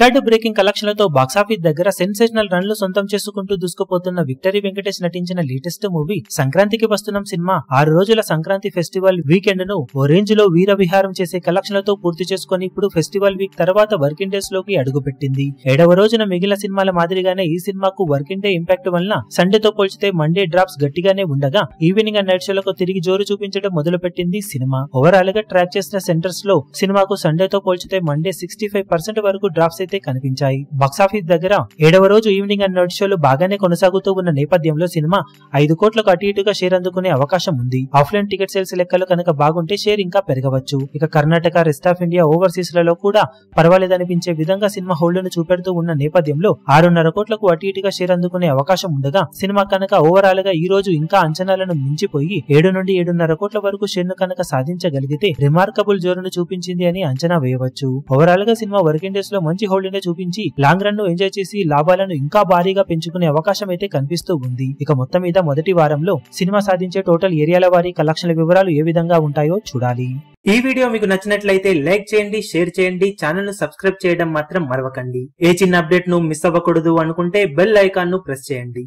Record breaking కలెక్షన్లతో box office దగ్గర sensational రన్లు సొంతం చేసుకుంటూ దూసుకుపోతున్న విక్టరీ వెంకటేష్ నటించిన లేటెస్ట్ మూవీ సంక్రాంతికి వస్తున్న సినిమా 6 రోజుల సంక్రాంతి ఫెస్టివల్ వీకెండ్ ను ఓ రేంజ్ లో వీర విహారం చేసే కలెక్షన్లతో పూర్తి చేసుకుని ఇప్పుడు ఫెస్టివల్ వీక్ తర్వాత వర్కింగ్ డేస్ లోకి అడుగుపెట్టింది. 7వ రోజున మిగిలిన సినిమాల మాదిరిగానే ఈ సినిమాకు వర్కింగ్ డే ఇంపాక్ట్ వలన సండేతో పోల్చితే మండే డ్రాప్స్ గట్టిగానే ఉండగా ఈవినింగ్ అండ్ నైట్ షోలకు తిరిగి జోరు చూపించడం మొదలుపెట్టింది సినిమా. ఓవరాల్ గా ట్రాక్ చేసిన సెంటర్స్ లో సినిమాకు సండేతో పోల్చితే మండే 65% వరకు డ్రాప్స్ అయితే కనిపించాయి. బాక్సాఫీస్ దగ్గర 7వ రోజు ఈవినింగ్ అండ్ నైట్ షోలు బాగానే కొనసాగుతూ ఉన్న నేపథ్యంలో సినిమా 5 కోట్లకు అటు ఇటుగా షేర్ అందుకునే అవకాశం ఉంది. ఆఫ్లైన్ టికెట్ సేల్స్ లెక్కలు కనుక బాగుంటే షేర్ ఇంకా పెరగవచ్చు. ఇక Karnataka, rest of India, overseas లలో కూడా పర్వాలేదనిపించే విధంగా సినిమా హోల్డ్ ను చూపెడుతూ ఉన్న నేపథ్యంలో 6.5 కోట్లకు అటు ఇటుగా షేర్ అందుకునే అవకాశం ఉండగా సినిమా కనుక ఓవరాల్ గా ఈ రోజు ఇంకా అంచనాలను మించిపోయి 7 నుండి 7.5 కోట్ల వరకు షేర్ ను కనుక సాధించగలిగితే రిమార్కబుల్ జోరును చూపించింది అని అంచనా వేయవచ్చు. ఓవరాల్ గా సినిమా వర్కింగ్ డేస్ లో మంచి హోల్డింగ్ చూపించి లాంగ్ రన్ ను ఎంజాయ్ చేసి లాభాలను ఇంకా భారీగా పెంచుకునే అవకాశం అయితే కనిపిస్తూ ఉంది. ఇక మొత్తం మీద మొదటి వారంలో సినిమా సాధించే టోటల్ ఏరియాల వారీ కలెక్షన్ల వివరాలు ఏ విధంగా ఉంటాయో చూడాలి. ఈ వీడియో మీకు నచ్చినట్లయితే లైక్ చేయండి, షేర్ చేయండి, ఛానల్ ను సబ్స్క్రైబ్ చేయడం మాత్రం మరవకండి. ఏ చిన్న అప్డేట్ ను మిస్ అవ్వకూడదు అనుకుంటే బెల్ ఐకాన్ ను ప్రెస్ చేయండి.